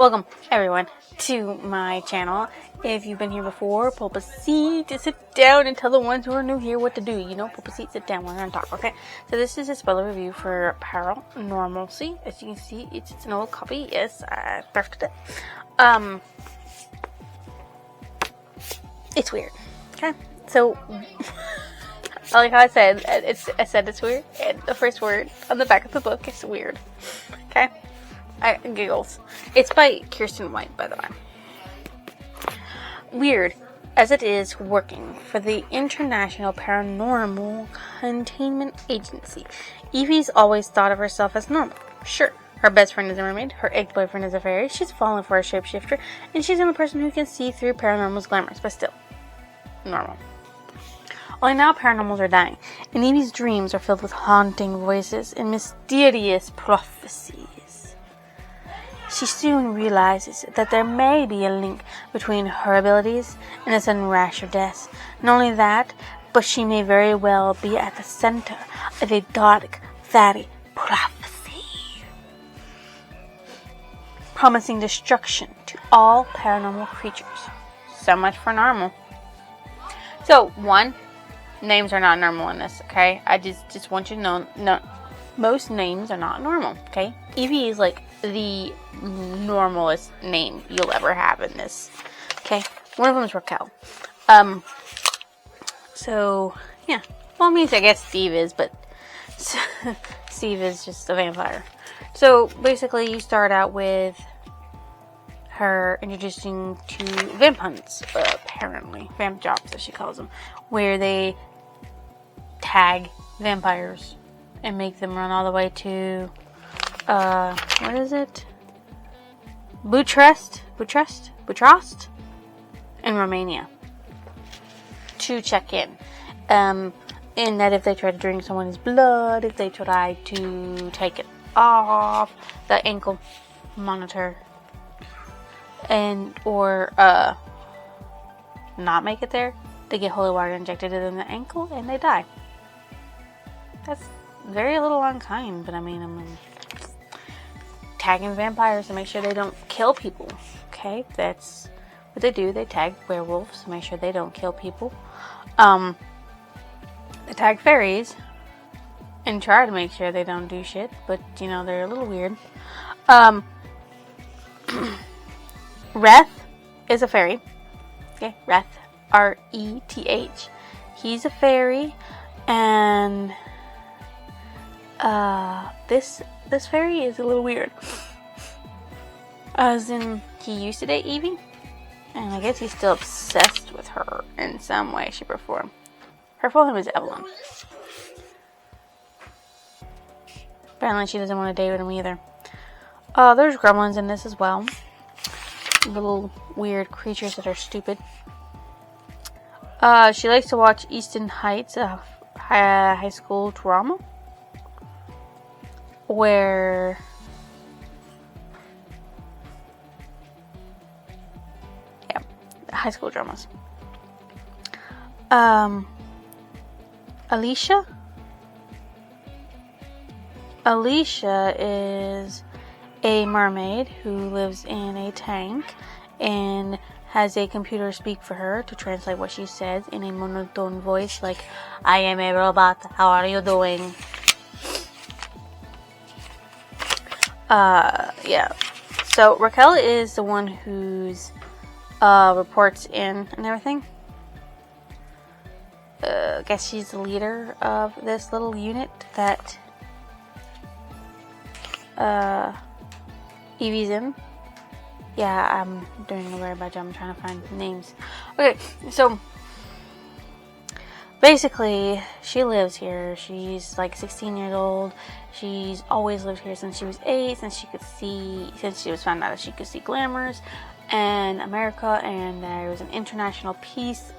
Welcome, everyone, to my channel. If you've been here before, pull up a seat to sit down and tell the ones who are new here what to do. You know, pull up a seat, sit down, we're gonna talk, okay? So this is a spoiler review for Paranormalcy. As you can see, it's an old copy. Yes, I thrifted it. It's weird, okay? So, like how I said it's weird, and the first word on the back of the book is weird, okay? Giggles. It's by Kirsten White, by the way. Weird, as it is working for the International Paranormal Containment Agency. Evie's always thought of herself as normal. Sure, her best friend is a mermaid, her ex-boyfriend is a fairy, she's fallen for a shapeshifter, and she's the only person who can see through paranormal's glamours, but still, normal. Only now paranormals are dying, and Evie's dreams are filled with haunting voices and mysterious prophecies. She soon realizes that there may be a link between her abilities and a sudden rash of death. Not only that, but she may very well be at the center of a dark, fatty prophecy, promising destruction to all paranormal creatures. So much for normal. So, one, names are not normal in this, okay? I just want you to know, no, most names are not normal, okay? Evie is like the normalest name you'll ever have in this, okay? One of them is Raquel. So, yeah. Well, I mean, I guess Steve is, but Steve is just a vampire. So, basically, you start out with her introducing to vamp hunts, apparently. Vamp jobs, as she calls them. Where they tag vampires and make them run all the way to, what is it? Bucharest in Romania to check in. And that if they try to drink someone's blood, if they try to take it off, the ankle monitor, or not make it there, they get holy water injected in the ankle and they die. That's very little unkind, but I mean, tagging vampires to make sure they don't kill people. Okay, that's what they do. They tag werewolves to make sure they don't kill people. They tag fairies and try to make sure they don't do shit, but you know, they're a little weird. Reth is a fairy. Okay, Reth, R-E-T-H. He's a fairy, and this fairy is a little weird. As in, he used to date Evie, and I guess he's still obsessed with her in some way, shape, or form. Her full name is Evelyn. Apparently she doesn't want to date with him either. There's gremlins in this as well. Little weird creatures that are stupid. She likes to watch Easton Heights, high school drama, where high school dramas. Alicia is a mermaid who lives in a tank and has a computer speak for her to translate what she says in a monotone voice, like, I am a robot, how are you doing? Yeah. So Raquel is the one who's reports in and everything. I guess she's the leader of this little unit that Evie's in. Yeah, I'm doing a very bad job. I'm trying to find names. Okay, so basically, she lives here. She's like 16 years old. She's always lived here since she was 8, since she was found out that she could see glamours in America, and there was an international peace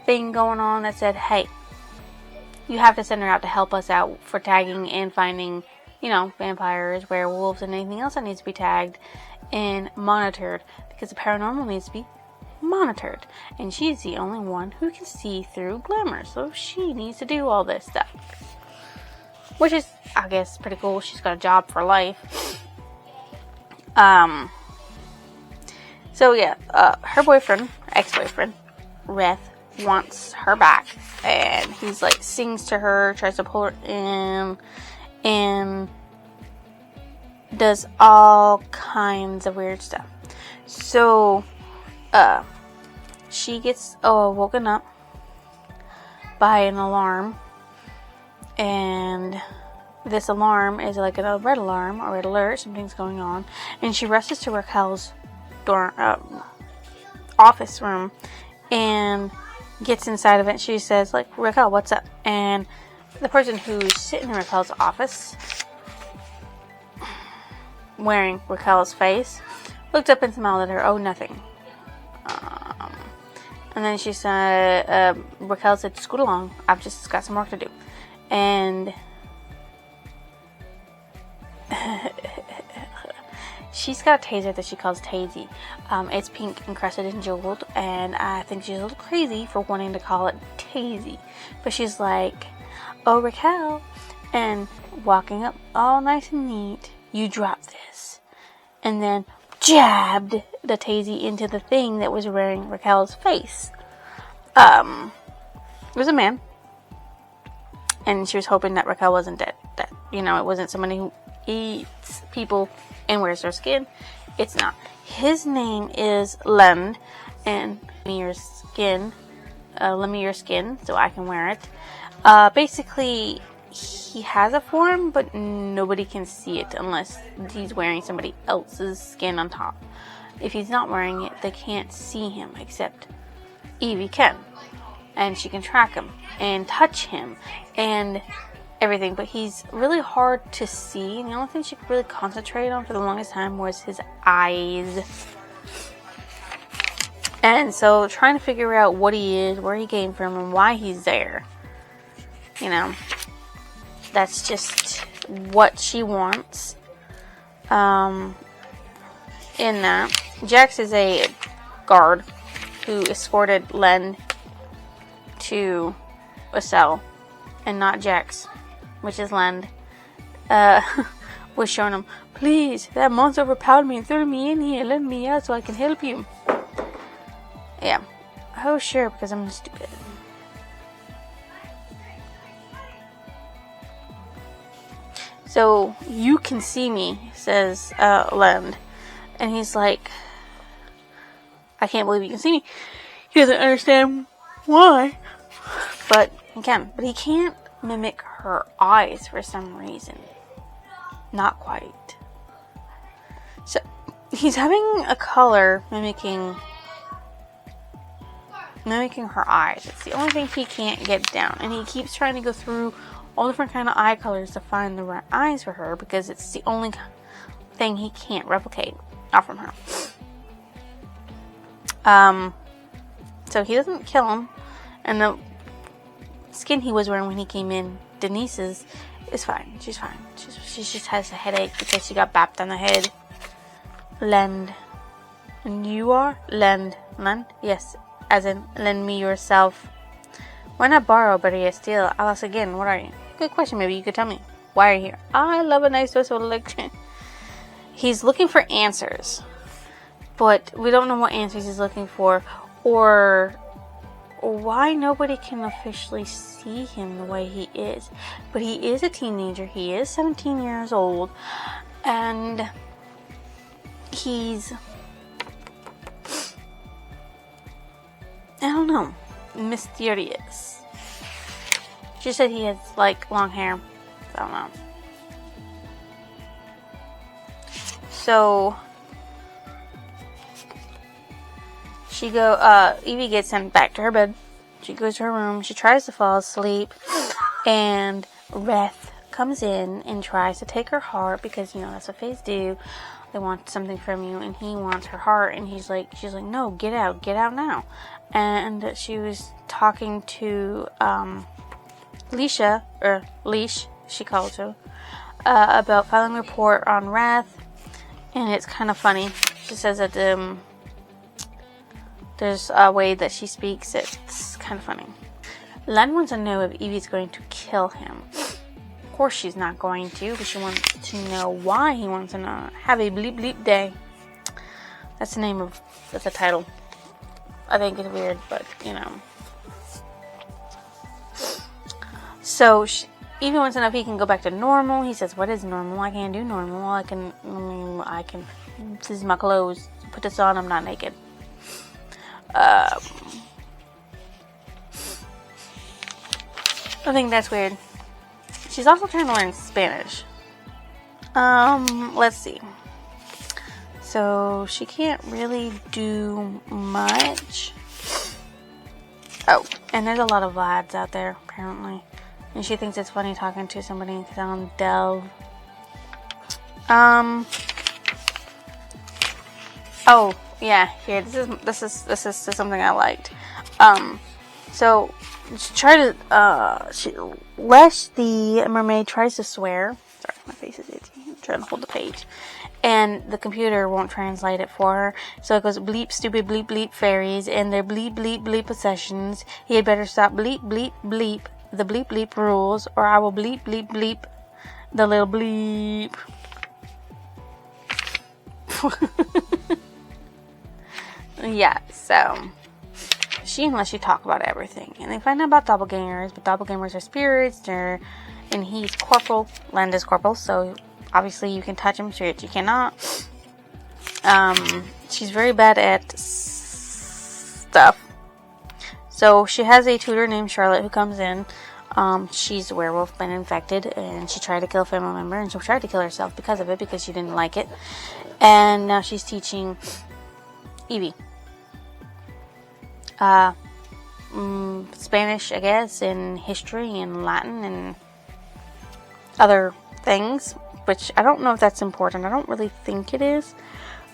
thing going on that said, hey, you have to send her out to help us out for tagging and finding, you know, vampires, werewolves, and anything else that needs to be tagged and monitored, because the paranormal needs to be monitored, and she's the only one who can see through glamour, so she needs to do all this stuff, which is, I guess, pretty cool. She's got a job for life. So yeah, her boyfriend, ex-boyfriend, Reth, wants her back, and he's like sings to her, tries to pull her in, and does all kinds of weird stuff. So she gets woken up by an alarm, and this alarm is like a red alarm or red alert, something's going on, and she rushes to Raquel's office room and gets inside of it. She says, like, Raquel, what's up? And the person who's sitting in Raquel's office, wearing Raquel's face, looked up and smiled at her. Oh, nothing. And then she said, Raquel said, scoot along, I've just got some work to do. And she's got a taser that she calls Tazy. It's pink encrusted and jeweled, and I think she's a little crazy for wanting to call it Tazy. But she's like, oh, Raquel, and walking up all nice and neat, you drop this. And then jabbed the Tazy into the thing that was wearing Raquel's face. It was a man, and she was hoping that Raquel wasn't dead. That, you know, it wasn't somebody who eats people and wears their skin. It's not. His name is Lend, and lend me your skin so I can wear it. Basically, he has a form, but nobody can see it unless he's wearing somebody else's skin on top. If he's not wearing it, they can't see him, except Evie can. And she can track him and touch him and everything, but he's really hard to see, and the only thing she could really concentrate on for the longest time was his eyes. And so trying to figure out what he is, where he came from, and why he's there, you know, that's just what she wants. In that, Jax is a guard who escorted Len to a cell, and not Jax, which is Lend, was showing him, please, that monster overpowered me and threw me in here, let me out so I can help you. Yeah. Oh, sure, because I'm stupid. So, you can see me, says Lend. And he's like, I can't believe you can see me. He doesn't understand why. But he can. But he can't mimic her eyes for some reason. Not quite. So, he's having a color mimicking her eyes. It's the only thing he can't get down. And he keeps trying to go through all different kind of eye colors to find the right eyes for her, because it's the only thing he can't replicate out from her. So he doesn't kill him, and the skin he was wearing when he came in, Denise's, is fine. She's fine. She just has a headache because she got bapped on the head. Lend. And you are? Lend. Lend? Yes. As in, lend me yourself. Why not borrow, better yet steal? I'll ask again, what are you? Good question, maybe you could tell me. Why are you here? I love a nice dose of elixir. He's looking for answers. But we don't know what answers he's looking for, or why nobody can officially see him the way he is. But he is a teenager. He is 17 years old. And he's, I don't know, mysterious. She said he has, like, long hair. I don't know. So Evie gets sent back to her bed. She goes to her room. She tries to fall asleep, and Reth comes in and tries to take her heart, because, you know, that's what fays do. They want something from you, and he wants her heart, and she's like, no, get out now. And she was talking to Leash, she calls her, about filing a report on Reth, and it's kind of funny. She says that there's a way that she speaks. It's kind of funny. Len wants to know if Evie's going to kill him. Of course she's not going to, but she wants to know why he wants to know. Have a bleep bleep day. That's the title. I think it's weird, but you know. So Evie wants to know if he can go back to normal. He says, "What is normal? I can't do normal. I can. This is my clothes. Put this on. I'm not naked." I think that's weird. She's also trying to learn Spanish. Let's see. So she can't really do much. Oh, and there's a lot of lads out there, apparently. And she thinks it's funny talking to somebody on Delve. Oh, yeah, here, this is something I liked. So Lesh the mermaid tries to swear. Sorry, my face is itchy. I'm trying to hold the page. And the computer won't translate it for her. So it goes, bleep, stupid, bleep, bleep, fairies, and their bleep, bleep, bleep possessions. He had better stop bleep, bleep, bleep, the bleep, bleep rules, or I will bleep, bleep, bleep, the little bleep. Yeah, so she and Leshy talk about everything, and they find out about doppelgangers, but doppelgangers are spirits, and he's corporal, Landa's corporal, so obviously you can touch him, straight you cannot. She's very bad at stuff, so she has a tutor named Charlotte who comes in. She's a werewolf, been infected, and she tried to kill a family member, and she tried to kill herself because of it, because she didn't like it, and now she's teaching Evie Spanish, I guess, and history and Latin and other things, which I don't know if that's important. I don't really think it is.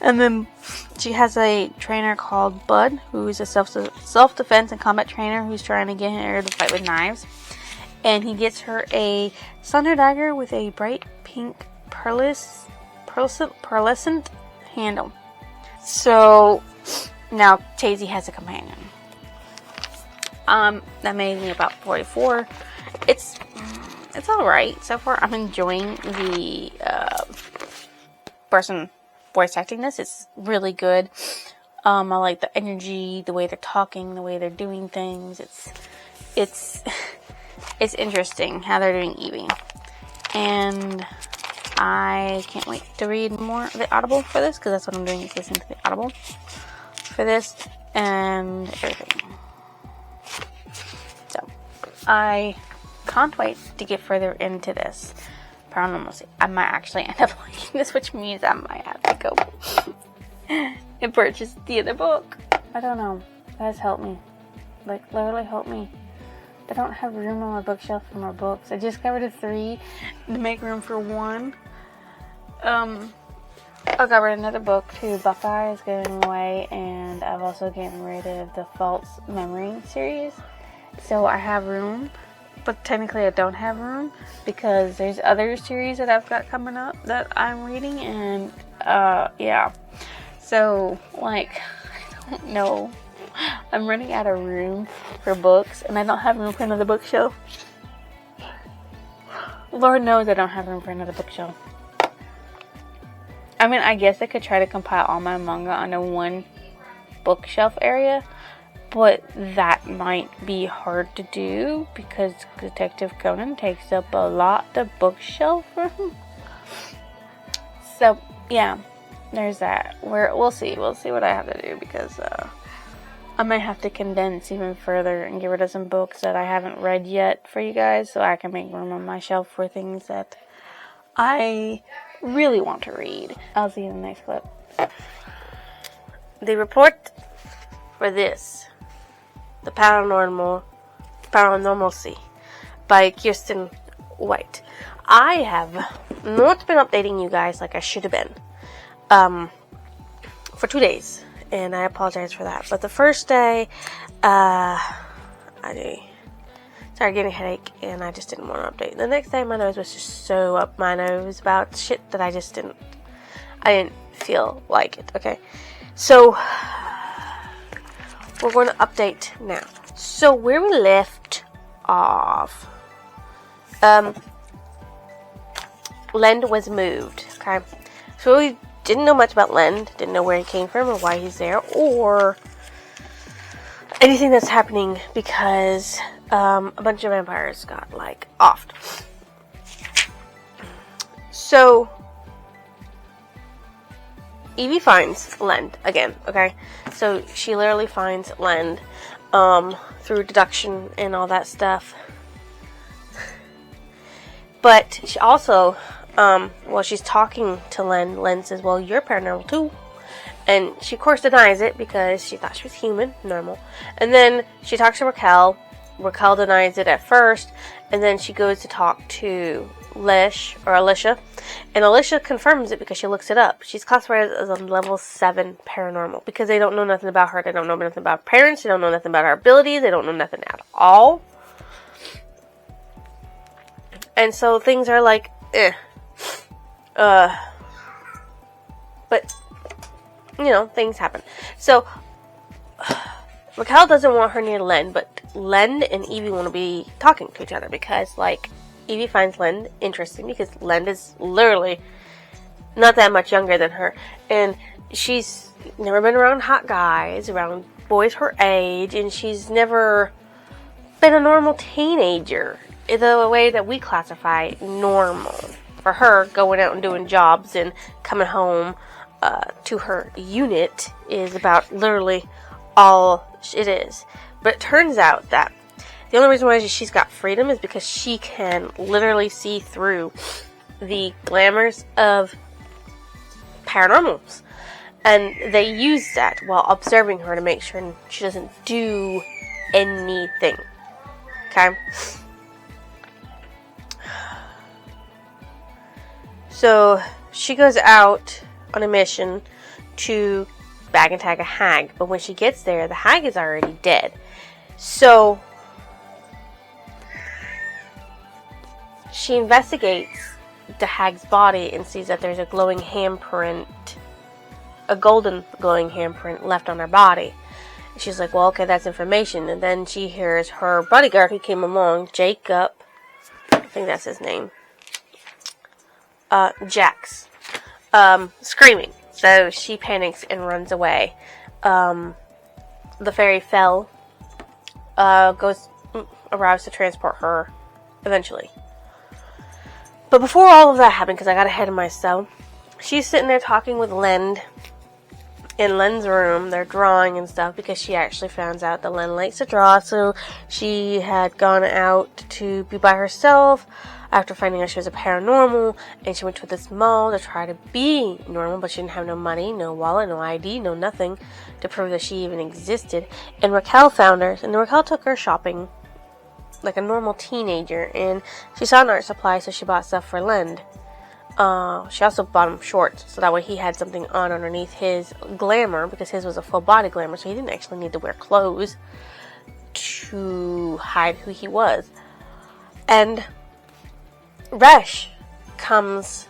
And then she has a trainer called Bud, who is a self-defense and combat trainer who's trying to get her to fight with knives. And he gets her a thunder dagger with a bright pink pearlescent handle. So now Tazy has a companion. That made me about 44. It's alright so far. I'm enjoying the person voice acting this. It's really good. I like the energy, the way they're talking, the way they're doing things. It's interesting how they're doing Evie. And I can't wait to read more of the Audible for this, because that's what I'm doing, is listening to the Audible for this and everything. So, I can't wait to get further into this Paranormalcy. I might actually end up liking this, which means I might have to go and purchase the other book. I don't know. Guys, help me. Like, literally help me. I don't have room on my bookshelf for more books. I just got rid of 3 to make room for 1. I got rid of another book too. Buckeye is going away, and I've also gotten rid of the False Memory series. So I have room, but technically I don't have room because there's other series that I've got coming up that I'm reading, and yeah. So, like, I don't know. I'm running out of room for books, and I don't have room for another bookshelf. Lord knows I don't have room for another bookshelf. I mean, I guess I could try to compile all my manga onto one bookshelf area, but that might be hard to do because Detective Conan takes up a lot of bookshelf room. So, yeah, there's that. We'll see. We'll see what I have to do, because I might have to condense even further and get rid of some books that I haven't read yet for you guys, so I can make room on my shelf for things that I really want to read. I'll see you in the next clip. The report for this, The Paranormalcy by Kirsten White. I have not been updating you guys like I should have been for 2 days, and I apologize for that. But the first day, I started getting a headache, and I just didn't want to update. The next day, my nose was just so up my nose about shit that I didn't feel like it, okay? So, we're going to update now. So, where we left off, Len was moved, okay? So, what we didn't know much about Len, didn't know where he came from or why he's there, or anything that's happening because a bunch of vampires got, like, offed. So, Evie finds Len again, okay? So, she literally finds Len through deduction and all that stuff. But she also, while she's talking to Len, Len says, well, you're paranormal too. And she, of course, denies it because she thought she was human, normal. And then she talks to Raquel. Raquel denies it at first. And then she goes to talk to Alicia. And Alicia confirms it because she looks it up. She's classified as a level 7 paranormal because they don't know nothing about her. They don't know nothing about her parents. They don't know nothing about her abilities. They don't know nothing at all. And so things are like, But, you know, things happen. So, Raquel doesn't want her near Len, but Len and Evie want to be talking to each other because, like, Evie finds Len interesting because Len is literally not that much younger than her. And she's never been around hot guys, around boys her age, and she's never been a normal teenager. The way that we classify normal. For her, going out and doing jobs and coming home to her unit is about literally all it is. But it turns out that the only reason why she's got freedom is because she can literally see through the glamours of paranormals. And they use that while observing her to make sure she doesn't do anything. Okay? So, she goes out on a mission to bag and tag a hag. But when she gets there, the hag is already dead. So, she investigates the hag's body and sees that there's a glowing handprint, a golden glowing handprint left on her body. And she's like, well, okay, that's information. And then she hears her bodyguard who came along, Jacob, I think that's his name, Jax, screaming. So she panics and runs away. The fairy Fell arrives to transport her eventually. But before all of that happened, because I got ahead of myself, she's sitting there talking with Len in Len's room. They're drawing and stuff because she actually found out that Len likes to draw. So she had gone out to be by herself after finding out she was a paranormal, and she went to this mall to try to be normal, but she didn't have no money, no wallet, no ID, no nothing to prove that she even existed. And Raquel found her, and Raquel took her shopping like a normal teenager, and she saw an art supply, so she bought stuff for Len. She also bought him shorts, so that way he had something on underneath his glamour, because his was a full body glamour, so he didn't actually need to wear clothes to hide who he was. And Resh comes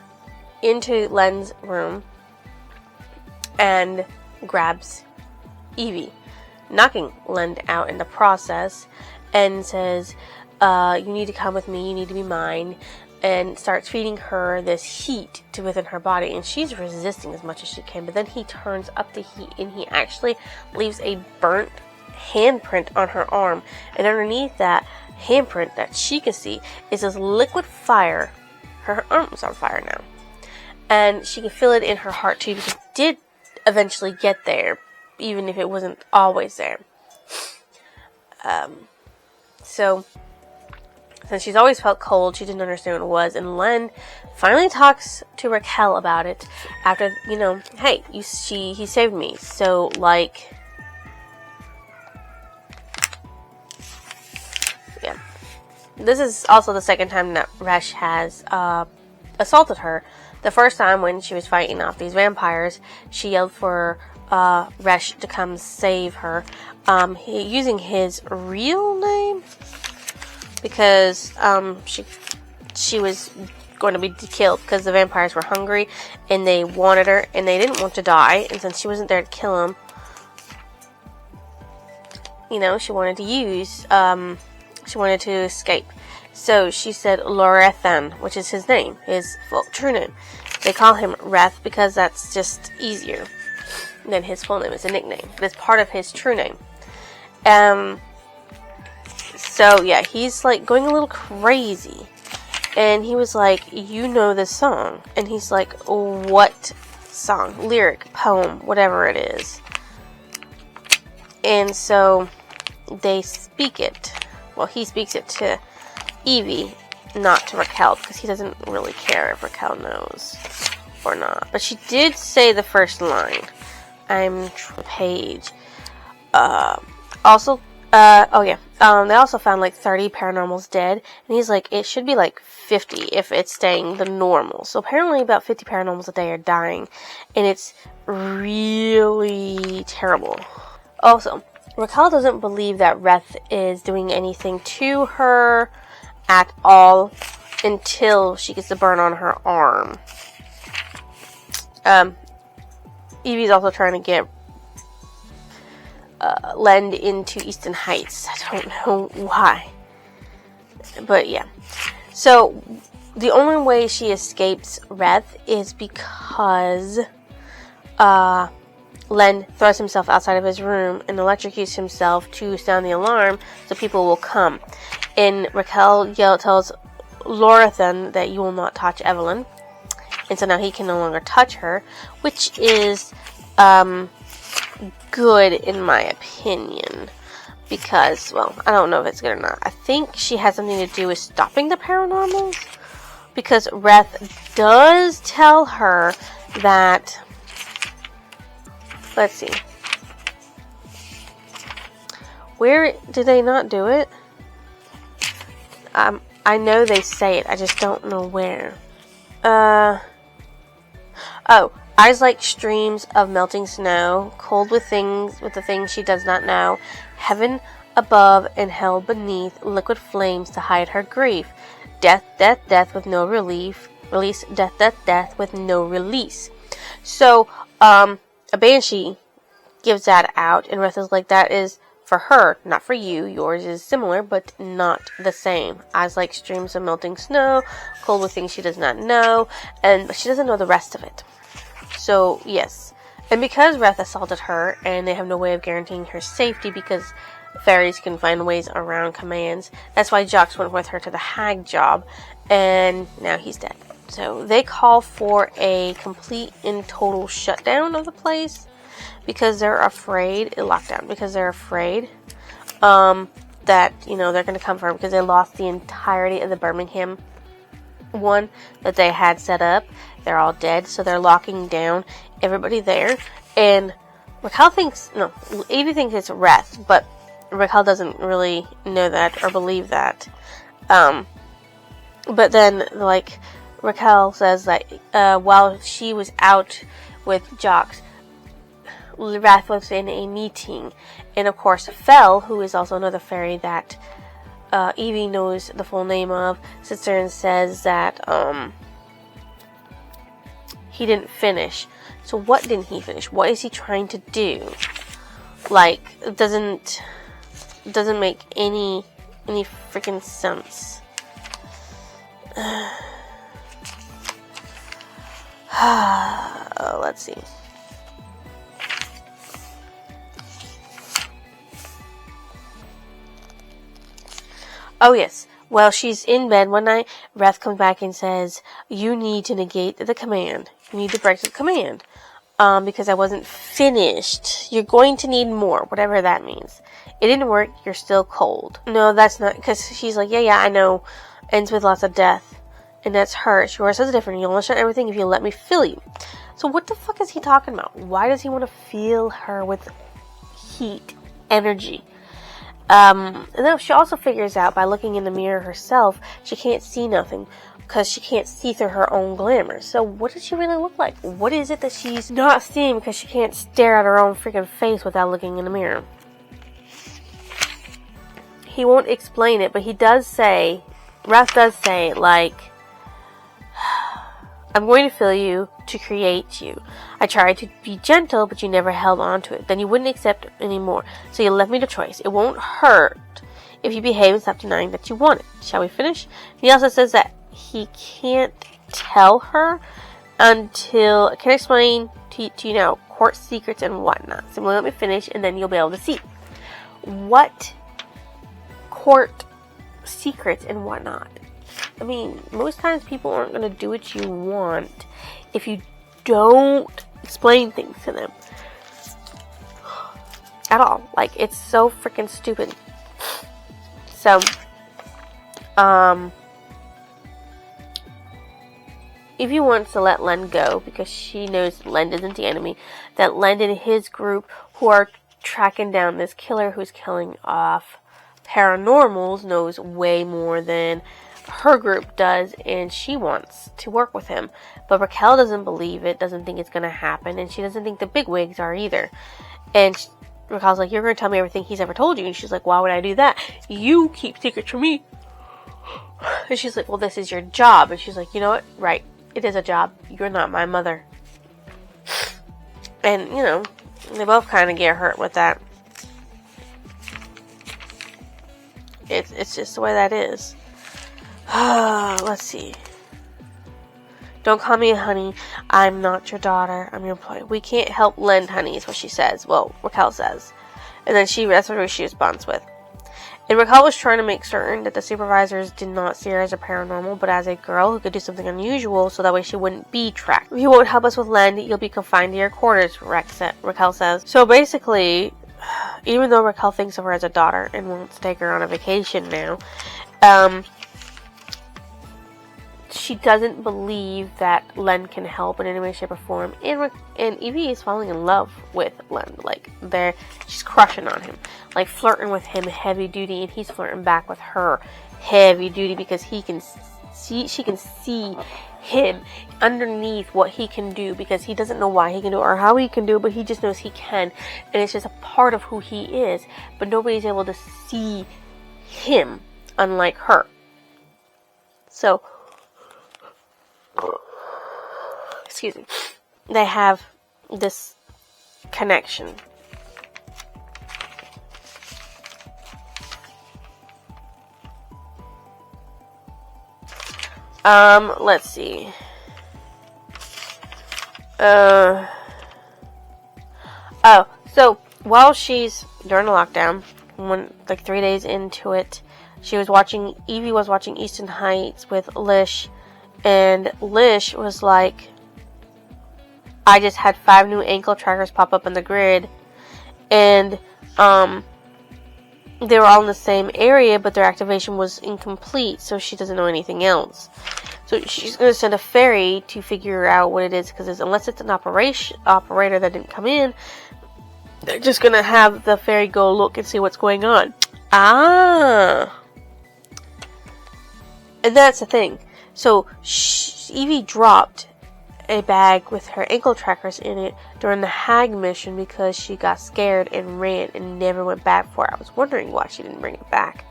into Len's room and grabs Evie, knocking Len out in the process, and says, you need to come with me, you need to be mine, and starts feeding her this heat to within her body, and she's resisting as much as she can. But then he turns up the heat, and he actually leaves a burnt handprint on her arm, and underneath that handprint that she can see is this liquid fire. Her arm's on fire now, and she can feel it in her heart too, because it did eventually get there, even if it wasn't always there. So since she's always felt cold, she didn't understand what it was, and Len finally talks to Raquel about it after, you know, hey, he saved me, so, like, yeah. This is also the second time that Resh has assaulted her. The first time, when she was fighting off these vampires, she yelled for Resh to come save her, using his real name, because she was going to be killed because the vampires were hungry and they wanted her and they didn't want to die, and since she wasn't there to kill them, you know, she wanted to escape. So she said Lorethan, which is his name, his full true name. They call him Reth because that's just easier than his full name. It's a nickname. It's part of his true name. So yeah, he's like going a little crazy. And he was like, you know this song. And he's like, what song? Lyric, poem, whatever it is. And so they speak it. Well, he speaks it to Evie, not to Raquel, because he doesn't really care if Raquel knows or not. But she did say the first line. I'm Paige. They also found like 30 paranormals dead, and he's like, it should be like 50 if it's staying the normal. So apparently about 50 paranormals a day are dying, and it's really terrible. Also, Raquel doesn't believe that Reth is doing anything to her at all until she gets the burn on her arm. Evie's also trying to get Len into Easton Heights. I don't know why. But yeah. So, the only way she escapes Reth is because Len throws himself outside of his room and electrocutes himself to sound the alarm so people will come. And Raquel tells Lorathan that you will not touch Evelyn. And so now he can no longer touch her, which is good in my opinion. Because, well, I don't know if it's good or not. I think she has something to do with stopping the paranormals. Because Reth does tell her that... Let's see. Where did they not do it? I know they say it. I just don't know where. Eyes like streams of melting snow, cold with the things she does not know, heaven above and hell beneath, liquid flames to hide her grief, death, death, death with no release, death, death, death with no release. So, a banshee gives that out, and Reth is like, that is for her, not for you. Yours is similar, but not the same. Eyes like streams of melting snow, cold with things she does not know, but she doesn't know the rest of it. So, yes. And because Reth assaulted her, and they have no way of guaranteeing her safety because fairies can find ways around commands, that's why Jocks went with her to the hag job, and now he's dead. So, they call for a complete and total shutdown of the place because they're afraid, lockdown, because they're afraid that, they're going to come for her because they lost the entirety of the Birmingham one that they had set up. They're all dead, so they're locking down everybody there. And Raquel Evie thinks it's Reth, but Raquel doesn't really know that or believe that. But then, Raquel says that while she was out with Jocks, Reth was in a meeting. And of course, Fell, who is also another fairy that Evie knows the full name of, sits there and says that he didn't finish. So what didn't he finish? What is he trying to do? It doesn't make any freaking sense. Let's see. Oh yes. Well, she's in bed one night. Reth comes back and says, you need to negate the command. You need to break the command. Because I wasn't finished. You're going to need more, whatever that means. It didn't work. You're still cold. No, that's not, because she's like, yeah, I know. Ends with lots of death. And that's her. Yours is different. You'll understand everything if you let me fill you. So what the fuck is he talking about? Why does he want to fill her with heat, energy? And then she also figures out by looking in the mirror herself, she can't see nothing because she can't see through her own glamour. So what does she really look like? What is it that she's not seeing because she can't stare at her own freaking face without looking in the mirror? He won't explain it, but he does say, Reth does say, I'm going to fill you to create you. I tried to be gentle, but you never held on to it. Then you wouldn't accept anymore. So you left me the choice. It won't hurt if you behave and stop denying that you want it. Shall we finish? He also says that he can't tell her until I can explain to you now court secrets and whatnot. So let me finish, and then you'll be able to see what court secrets and whatnot. I mean, most times people aren't going to do what you want if you don't explain things to them at all. Like, it's so freaking stupid. So, Evie wants to let Len go because she knows Len isn't the enemy. That Len and his group, who are tracking down this killer who's killing off paranormals, knows way more than her group does, and she wants to work with him. But Raquel doesn't believe it, doesn't think it's going to happen, and she doesn't think the bigwigs are either. And Raquel's like, you're going to tell me everything he's ever told you. And she's like, why would I do that? You keep secrets from me. And she's like, well, this is your job. And she's like, you know what? Right. It is a job. You're not my mother. And, you know, they both kind of get hurt with that. It's just the way that is. Let's see. Don't call me honey. I'm not your daughter. I'm your employee. We can't help Len, honey, is what she says. Well, Raquel says. And then that's what she responds with. And Raquel was trying to make certain that the supervisors did not see her as a paranormal, but as a girl who could do something unusual, so that way she wouldn't be tracked. If you won't help us with Len, you'll be confined to your quarters, Raquel says. So basically, even though Raquel thinks of her as a daughter and wants to take her on a vacation now, she doesn't believe that Len can help in any way, shape, or form. And Evie is falling in love with Len. Like, she's crushing on him. Like, flirting with him heavy duty, and he's flirting back with her heavy duty because she can see him underneath what he can do, because he doesn't know why he can do it or how he can do it, but he just knows he can. And it's just a part of who he is. But nobody's able to see him, unlike her. So, excuse me, they have this connection. Let's see. So while she's during the lockdown, like 3 days into it, Evie was watching Easton Heights with Lish. And Lish was like, I just had 5 new ankle trackers pop up in the grid. And, they were all in the same area, but their activation was incomplete, so she doesn't know anything else. So she's going to send a ferry to figure out what it is, because unless it's an operator that didn't come in, they're just going to have the ferry go look and see what's going on. And that's the thing. So, Evie dropped a bag with her ankle trackers in it during the Hag mission because she got scared and ran and never went back for it. I was wondering why she didn't bring it back.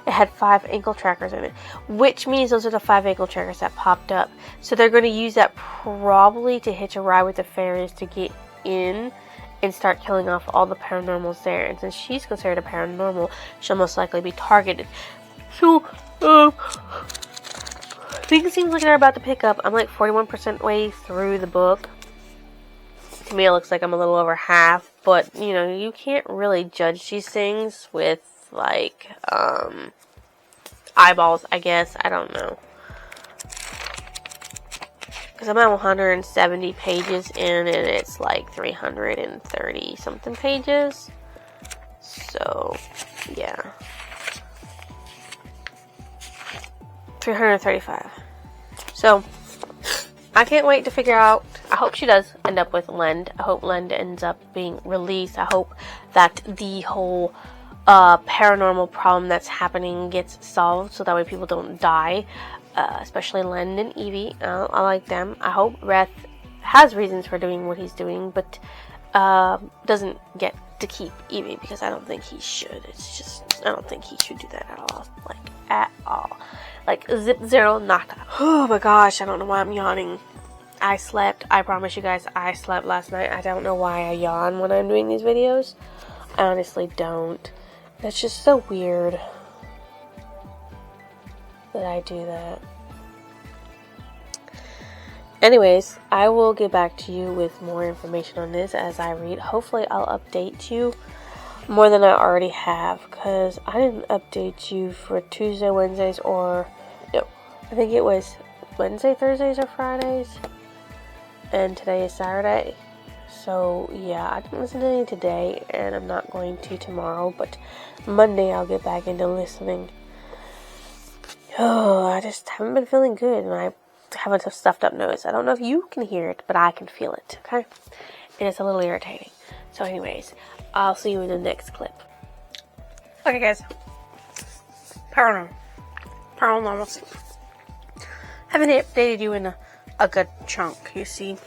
It had 5 ankle trackers in it, which means those are the 5 ankle trackers that popped up. So they're going to use that probably to hitch a ride with the fairies to get in and start killing off all the paranormals there. And since she's considered a paranormal, she'll most likely be targeted. So, things seems like they're about to pick up. I'm like 41% way through the book. To me, it looks like I'm a little over half. But, you know, you can't really judge these things with, like, eyeballs, I guess. I don't know. Because I'm at 170 pages in, and it's like 330 something pages. So, yeah. 335. So, I can't wait to figure out. I hope she does end up with Lend. I hope Lend ends up being released. I hope that the whole paranormal problem that's happening gets solved so that way people don't die. Especially Lend and Evie. I like them. I hope Reth has reasons for doing what he's doing, but doesn't get to keep Evie, because I don't think he should. It's just, I don't think he should do that at all. Like, at all. Like, zip, zero, nada. Oh my gosh, I don't know why I'm yawning. I slept. I promise you guys, I slept last night. I don't know why I yawn when I'm doing these videos. I honestly don't. That's just so weird that I do that. Anyways, I will get back to you with more information on this as I read. Hopefully I'll update you more than I already have, because I didn't update you for Tuesday, Wednesdays, or no, I think it was Wednesday, Thursdays, or Fridays, and today is Saturday. So yeah, I didn't listen to any today, and I'm not going to tomorrow, but Monday I'll get back into listening. Oh, I just haven't been feeling good, and I have a stuffed up nose. I don't know if you can hear it, but I can feel it, okay? And it's a little irritating. So anyways, I'll see you in the next clip. Okay, guys. Paranormalcy. Haven't updated you in a good chunk. You see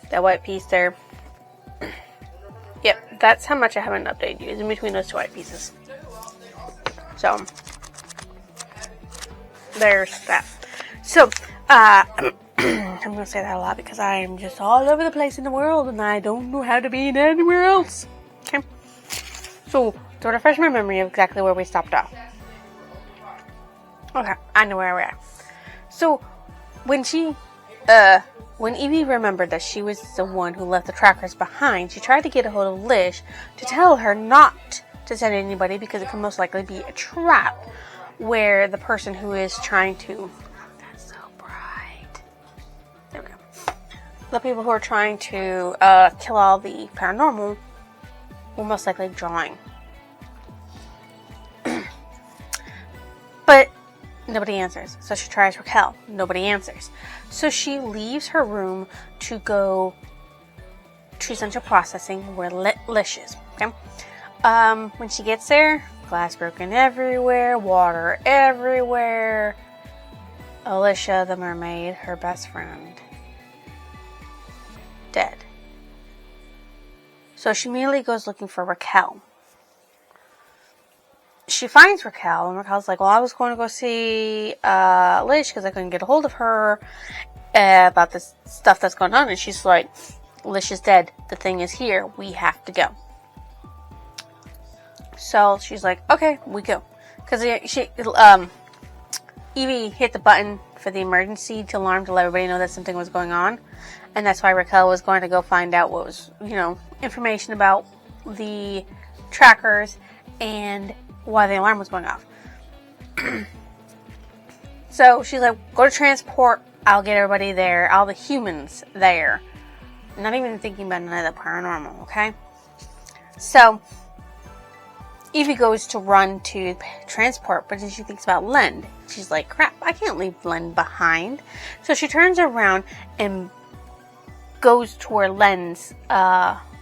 that white piece there? Yep, that's how much I haven't updated you. It's in between those two white pieces. So, there's that. So, I'm going to say that a lot because I am just all over the place in the world and I don't know how to be anywhere else. Okay? So, to refresh my memory of exactly where we stopped off. Okay, I know where we're at. So, when Evie remembered that she was the one who left the trackers behind, she tried to get a hold of Lish to tell her not to send anybody because it could most likely be a trap where the person who is trying to... That's so bright. There we go. The people who are trying to kill all the paranormal will most likely join. But nobody answers. So she tries Raquel. Nobody answers. So she leaves her room to go to central processing where Lish is. Okay. When she gets there, glass broken everywhere, water everywhere. Alicia, the mermaid, her best friend, dead. So she immediately goes looking for Raquel. She finds Raquel, and Raquel's like, well, I was going to go see Lish because I couldn't get a hold of her about this stuff that's going on. And she's like, Lish is dead. The thing is here. We have to go. So she's like, okay, we go. Because Evie hit the button for the emergency alarm to let everybody know that something was going on. And that's why Raquel was going to go find out what was, information about the trackers and why the alarm was going off. So she's like, go to transport. I'll get everybody there. All the humans there. Not even thinking about none of the paranormal, okay? So Evie goes to run to transport, but then she thinks about Len. She's like, crap, I can't leave Len behind. So she turns around and goes to where Len's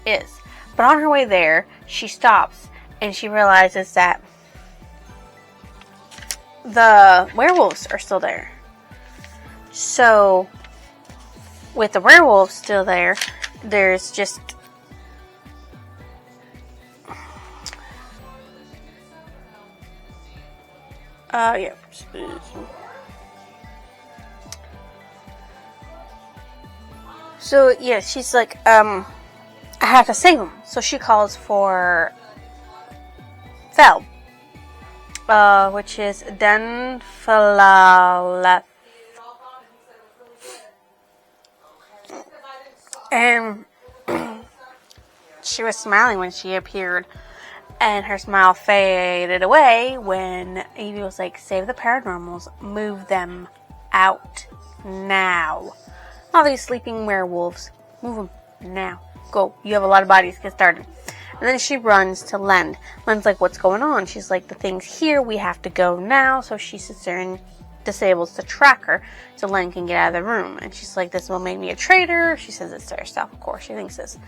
is. But on her way there, she stops and she realizes that the werewolves are still there. So, with the werewolves still there, there's just... yeah. So, yeah, she's like, I have to save him. So she calls for Fel, which is Denfalala. And she was smiling when she appeared, and her smile faded away when Evie was like, save the paranormals, move them out now. All these sleeping werewolves, move them now. Go, you have a lot of bodies, get started. And then she runs to Len. Len's like, what's going on? She's like, the thing's here, we have to go now. So she sits there and disables the tracker so Len can get out of the room. And she's like, this will make me a traitor. She says this to herself, of course. She thinks this.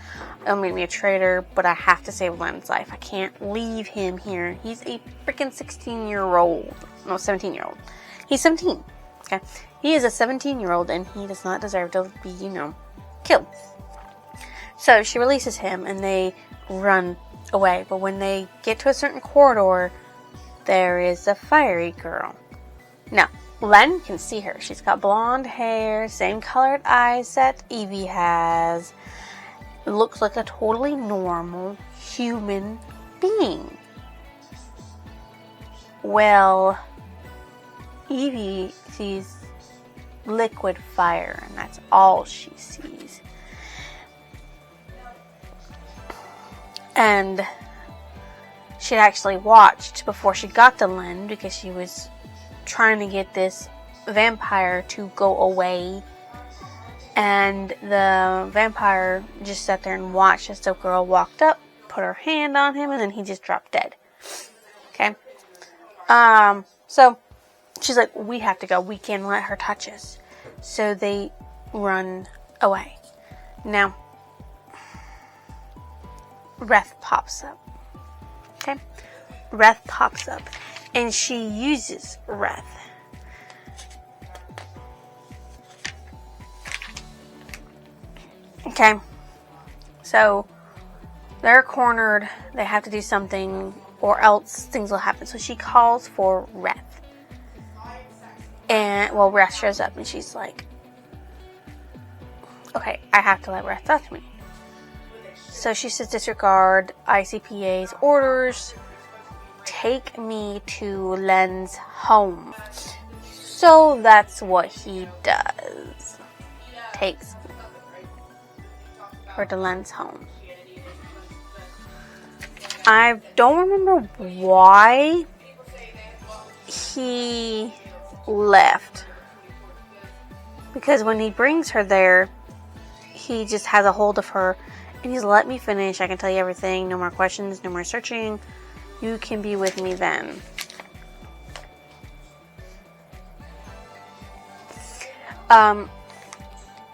It'll make me a traitor, but I have to save Len's life. I can't leave him here. He's a freaking 16-year-old. No, 17-year-old. He's 17. Okay? He is a 17-year-old and he does not deserve to be, killed. So she releases him and they run away. But when they get to a certain corridor, there is a fiery girl. Now, Len can see her. She's got blonde hair, same colored eyes that Evie has. It looks like a totally normal human being. Well, Evie sees liquid fire, and that's all she sees. And she'd actually watched before she got to Len, because she was trying to get this vampire to go away. And the vampire just sat there and watched as the girl walked up, put her hand on him, and then he just dropped dead. Okay? So she's like, we have to go. We can't let her touch us. So they run away. Now, Reth pops up. Okay? Reth pops up. And she uses Reth. Okay? So, they're cornered. They have to do something, or else things will happen. So she calls for Reth. And, well, Reth shows up and she's like, okay, I have to let Reth touch me. So she says, disregard ICPA's orders. Take me to Len's home. So that's what he does. Takes her to Len's home. I don't remember why he left. Because when he brings her there, he just has a hold of her and he's let me finish. I can tell you everything. No more questions, no more searching. You can be with me then.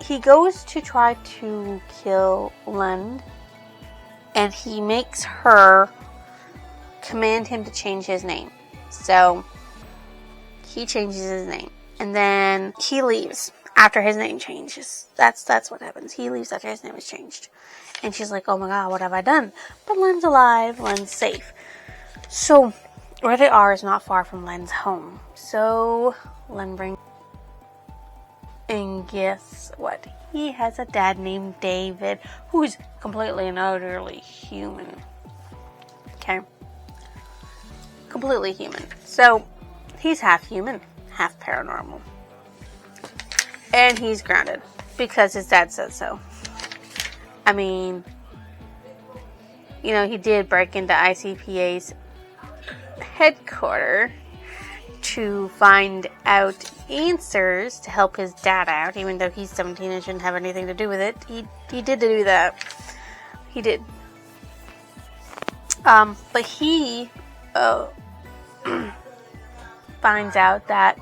He goes to try to kill Len, and he makes her command him to change his name. So he changes his name, and then he leaves after his name changes. That's what happens. He leaves after his name is changed, and she's like, "Oh my God, what have I done?" But Len's alive. Len's safe. So where they are is not far from Len's home. So Len brings. And guess what? He has a dad named David, who's completely and utterly human. Okay? Completely human. So, he's half human, half paranormal. And he's grounded, because his dad said so. I mean, you know, he did break into ICPA's headquarters to find out answers to help his dad out, even though he's 17 and shouldn't have anything to do with it. He did do that. He did. But he finds out that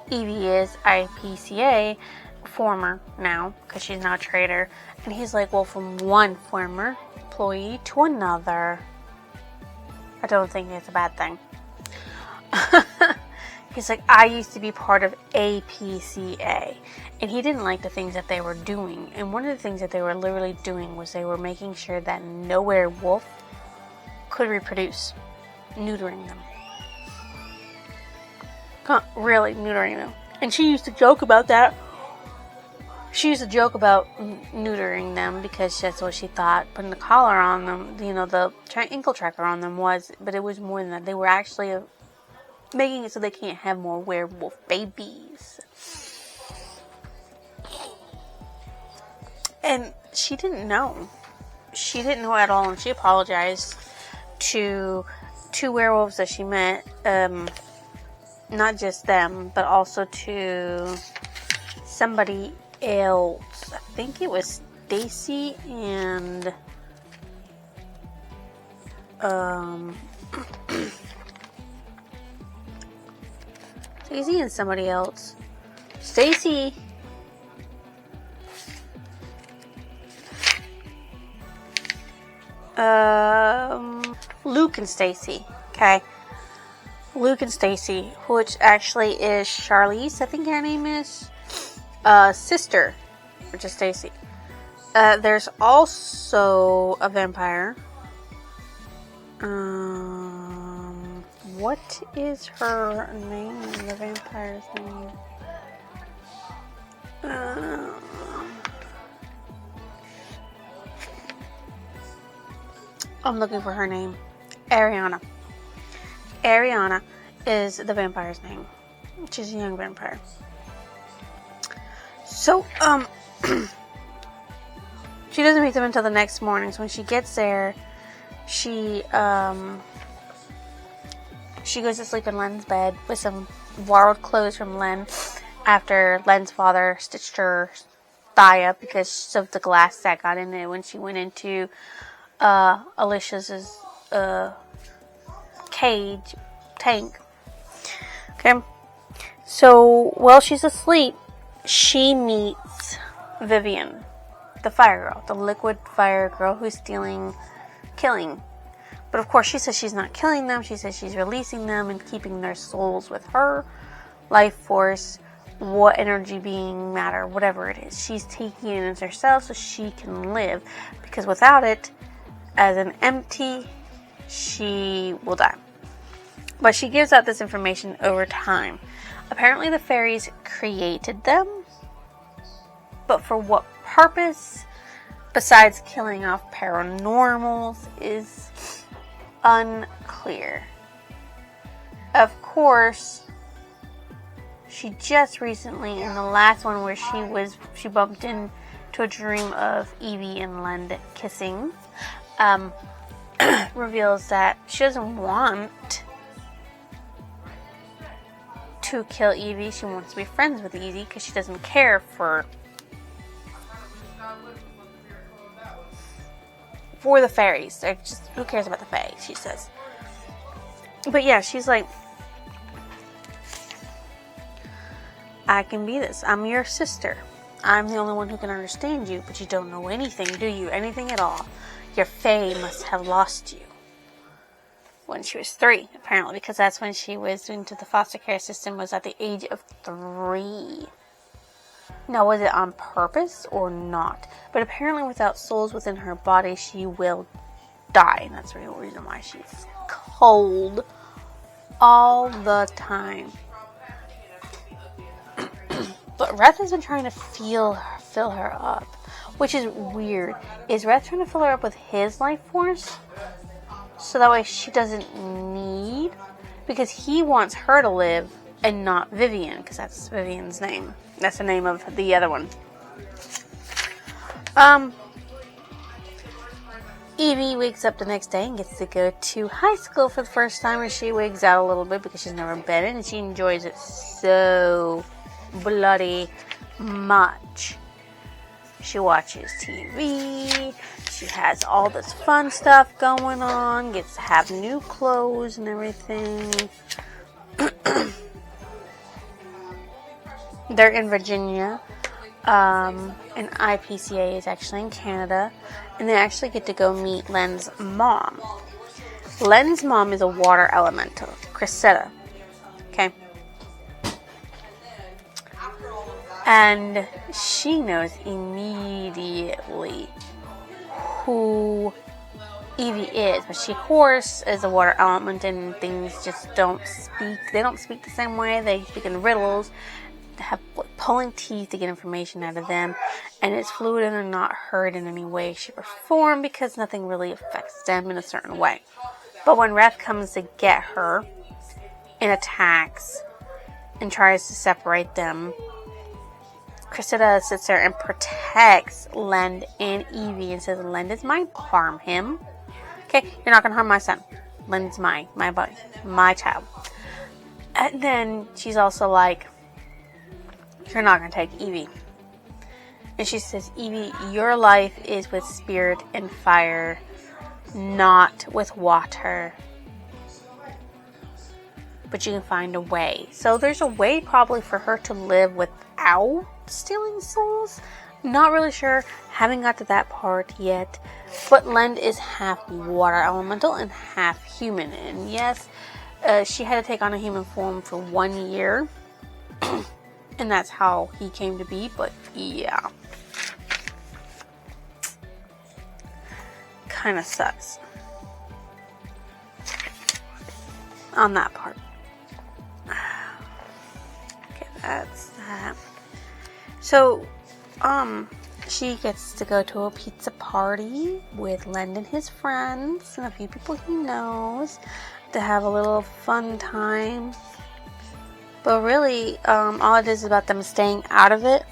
Evie is IPCA former now, because she's now a traitor. And he's like, well, from one former employee to another. I don't think it's a bad thing. He's like, I used to be part of APCA. And he didn't like the things that they were doing. And one of the things that they were literally doing was they were making sure that no werewolf could reproduce. Neutering them. Really, neutering them. And she used to joke about that. She used to joke about neutering them because that's what she thought putting the collar on them, you know, the ankle tracker on them was. But it was more than that. They were actually making it so they can't have more werewolf babies. And she didn't know. She didn't know at all, and she apologized to two werewolves that she met. Not just them, but also to somebody else. I think it was Stacy and Stacy and somebody else. Stacy. Luke and Stacy. Okay. Luke and Stacy, which actually is Charlize, I think her name is. Sister, which is Stacy. There's also a vampire. What is her name? The vampire's name? I'm looking for her name. Ariana. Ariana is the vampire's name. She's a young vampire. So, she doesn't meet them until the next morning. So when she gets there, she goes to sleep in Len's bed with some borrowed clothes from Len after Len's father stitched her thigh up because of the glass that got in it when she went into Alicia's tank. Okay. So while she's asleep, she meets Vivian, the fire girl, the liquid fire girl who's killing. But of course she says she's not killing them. She says she's releasing them and keeping their souls with her life force, what energy, being, matter, whatever it is. She's taking it into herself so she can live, because without it, as an empty, she will die. But she gives out this information over time. Apparently the fairies created them, but for what purpose, besides killing off paranormals, is unclear. Of course, she just recently, in the last one where she bumped into a dream of Evie and Len kissing, reveals that she doesn't want to kill Evie. She wants to be friends with Evie because she doesn't care for the fairies. They're just, who cares about the fae, she says. But yeah, she's like, I can be this. I'm your sister. I'm the only one who can understand you, but you don't know anything, do you? Anything at all. Your fae must have lost you. When she was 3, apparently, because that's when she was into the foster care system, was at the age of 3. Now, was it on purpose or not? But apparently without souls within her body, she will die. And that's the real reason why she's cold all the time. But Reth has been trying to fill her up, which is weird. Is Reth trying to fill her up with his life force? So that way she doesn't need, because he wants her to live and not Vivian, because that's Vivian's name. That's the name of the other one. Evie wakes up the next day and gets to go to high school for the first time, and she wigs out a little bit because she's never been in, and she enjoys it so bloody much. She watches TV, she has all this fun stuff going on, gets to have new clothes and everything. They're in Virginia, and IPCA is actually in Canada, and they actually get to go meet Len's mom. Len's mom is a water elemental, Cressida. Okay? And she knows immediately who Evie is. But she, of course, is a water element, and things just don't speak. They don't speak the same way. They speak in riddles. They have pulling teeth to get information out of them. And it's fluid and they're not heard in any way, shape, or form because nothing really affects them in a certain way. But when Reth comes to get her and attacks and tries to separate them, Cressida sits there and protects Len and Evie and says, Len is mine, harm him. Okay, you're not going to harm my son. Len's mine, my boy, my child. And then she's also like, you're not going to take Evie. And she says, Evie, your life is with spirit and fire, not with water. But you can find a way. So there's a way probably for her to live without stealing souls. Not really sure. Haven't got to that part yet. But Len is half water elemental and half human. And yes, she had to take on a human form for 1 year. And that's how he came to be. But yeah. Kind of sucks. On that part. Okay, that's that. So, she gets to go to a pizza party with Len and his friends and a few people he knows to have a little fun time. But really, all it is about them staying out of it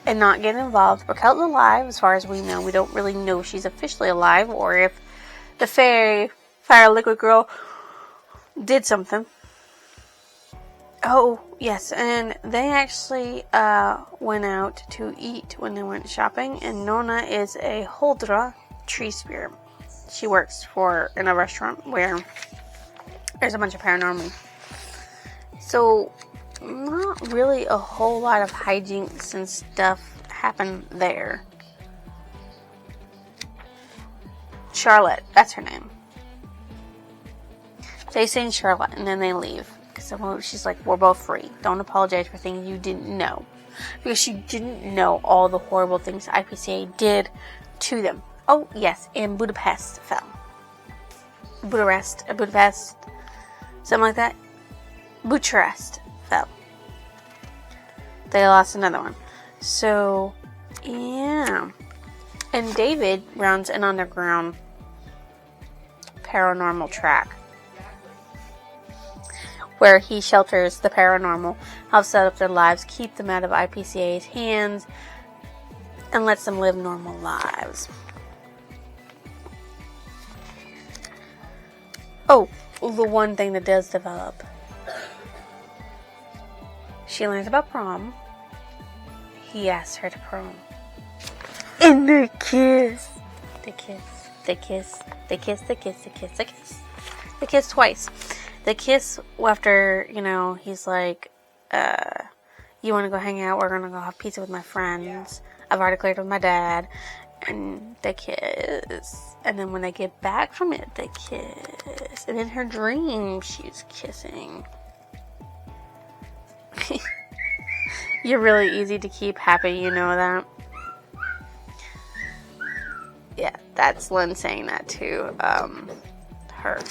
and not get involved. Raquel's alive, as far as we know. We don't really know if she's officially alive or if the fire liquid girl did something. Oh, yes, and they actually went out to eat when they went shopping, and Nona is a Huldra tree spirit. She works in a restaurant where there's a bunch of paranormal. So, not really a whole lot of hijinks and stuff happened there. Charlotte, that's her name. They say Charlotte, and then they leave. So she's like, we're both free. Don't apologize for things you didn't know. Because she didn't know all the horrible things the IPCA did to them. Oh, yes, and Budapest fell. Budapest, something like that. Bucharest fell. They lost another one. So, yeah. And David runs an underground paranormal track where he shelters the paranormal, helps set up their lives, keep them out of IPCA's hands, and lets them live normal lives. Oh, the one thing that does develop. She learns about prom. He asks her to prom. And they kiss. They kiss. They kiss. They kiss. They kiss. They kiss. They kiss. They kiss twice. They kiss after, he's like, you want to go hang out? We're going to go have pizza with my friends. I've already cleared with my dad. And they kiss. And then when they get back from it, they kiss. And in her dream, she's kissing. You're really easy to keep happy, you know that? Yeah, that's Len saying that to her.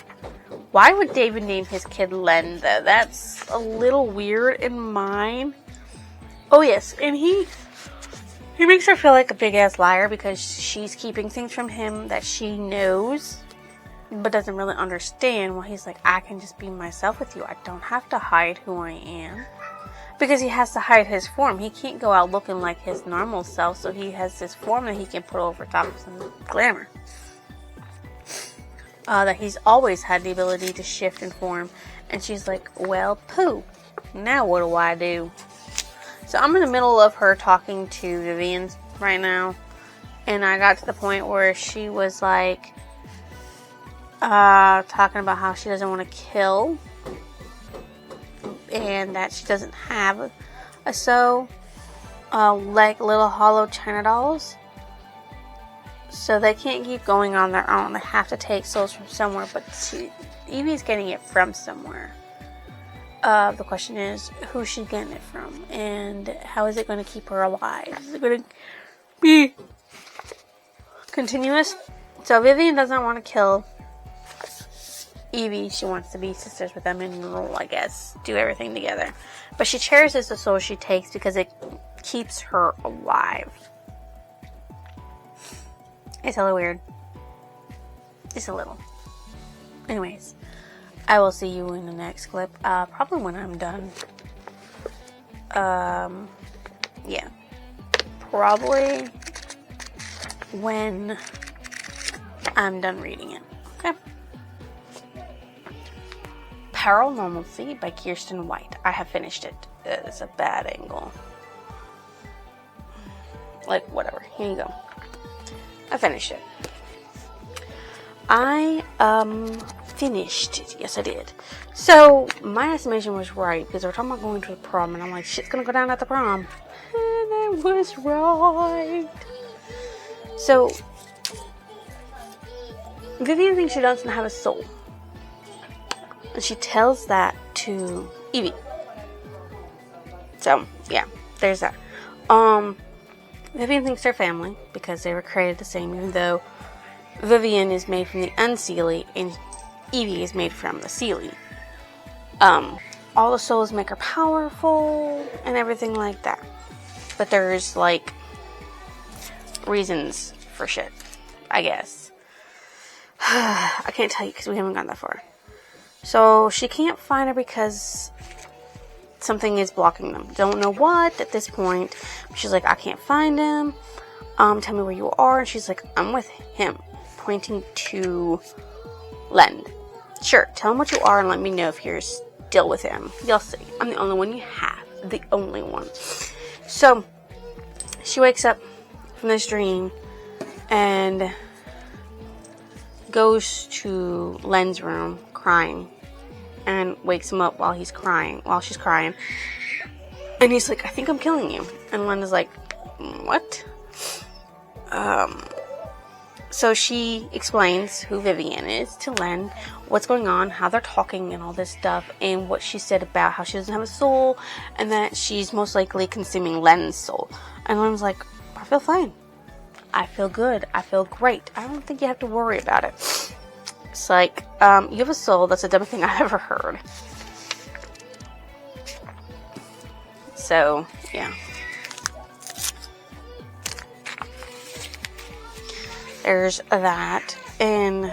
Why would David name his kid Len, though? That's a little weird in mine. Oh, yes, and he makes her feel like a big-ass liar because she's keeping things from him that she knows, but doesn't really understand. Well, he's like, I can just be myself with you. I don't have to hide who I am. Because he has to hide his form. He can't go out looking like his normal self, so he has this form that he can put over top of some glamour. That he's always had the ability to shift in form. And she's like, well, poo. Now what do I do? So I'm in the middle of her talking to Vivian right now. And I got to the point where she was like, talking about how she doesn't want to kill. And that she doesn't have like little hollow China dolls. So they can't keep going on their own. They have to take souls from somewhere. But Evie's getting it from somewhere. The question is, who's she getting it from? And how is it going to keep her alive? Is it going to be continuous? So Vivian doesn't want to kill Evie. She wants to be sisters with them and, I guess, do everything together. But she cherishes the soul she takes because it keeps her alive. It's a little weird. Just a little. Anyways, I will see you in the next clip. Probably when I'm done. Yeah. Probably when I'm done reading it. Okay. Paranormalcy by Kirsten White. I have finished it. It's a bad angle. Like, whatever. Here you go. I finished it. I finished it. Yes, I did. So, my estimation was right, because we're talking about going to the prom, and I'm like, shit's gonna go down at the prom. And I was right. So, Vivian thinks she doesn't have a soul. And she tells that to Evie. So, yeah, there's that. Vivian thinks they're family because they were created the same, even though Vivian is made from the unseelie and Evie is made from the seelie. All the souls make her powerful and everything like that. But there's, like, reasons for shit, I guess. I can't tell you because we haven't gone that far. So, she can't find her because something is blocking them. Don't know what at this point. She's like, I can't find him. Tell me where you are. And she's like, I'm with him, pointing to Len. Sure, tell him what you are and let me know if you're still with him. You'll see. I'm the only one you have. The only one. So, she wakes up from this dream and goes to Len's room crying and wakes him up while she's crying. And he's like, I think I'm killing you. And Len is like, what? So she explains who Vivian is to Len, what's going on, how they're talking and all this stuff, and what she said about how she doesn't have a soul, and that she's most likely consuming Len's soul. And Len's like, I feel fine. I feel good. I feel great. I don't think you have to worry about it. It's like, you have a soul. That's the dumbest thing I've ever heard. So, yeah. There's that. And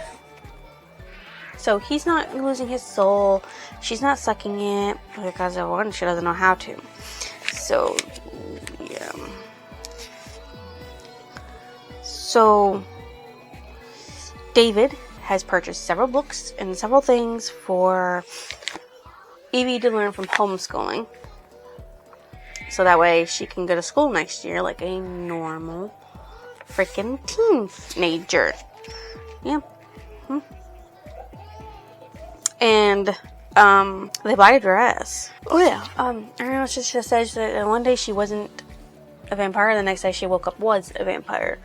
so he's not losing his soul. She's not sucking it because of one, she doesn't know how to. So, yeah. So, David has purchased several books and several things for Evie to learn from homeschooling. So that way she can go to school next year like a normal freaking teenager. Yeah. And, they buy a dress. Oh yeah. I don't know, she just says that one day she wasn't a vampire, the next day she woke up was a vampire.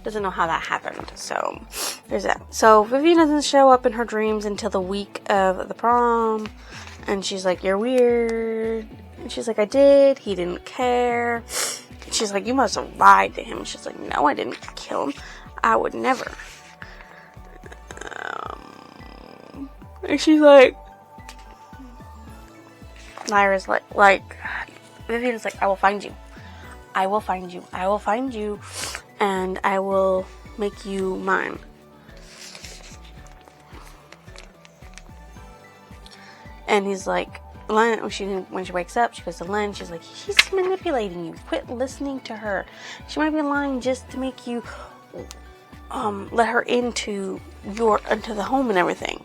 Doesn't know how that happened. So, there's that. So, Vivian doesn't show up in her dreams until the week of the prom. And she's like, you're weird. And she's like, I did. He didn't care. She's like, you must have lied to him. She's like, no, I didn't kill him. I would never. And she's like, Lyra's like, Vivian's like, I will find you. I will find you. I will find you. And I will make you mine. And he's like, Len, when she wakes up, she goes to Len. She's like, she's manipulating you. Quit listening to her. She might be lying just to make you let her into the home and everything.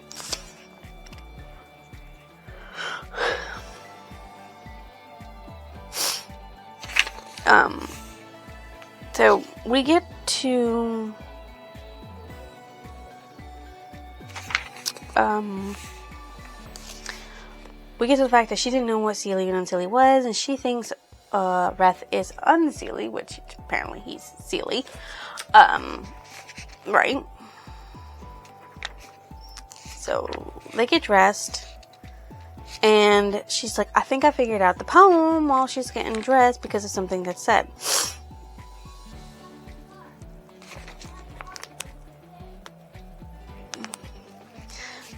So we get to the fact that she didn't know what Seelie and Unseelie was, and she thinks Reth is Unseelie, which apparently he's Seelie. Right? So they get dressed, and she's like, I think I figured out the poem while she's getting dressed because of something that's said.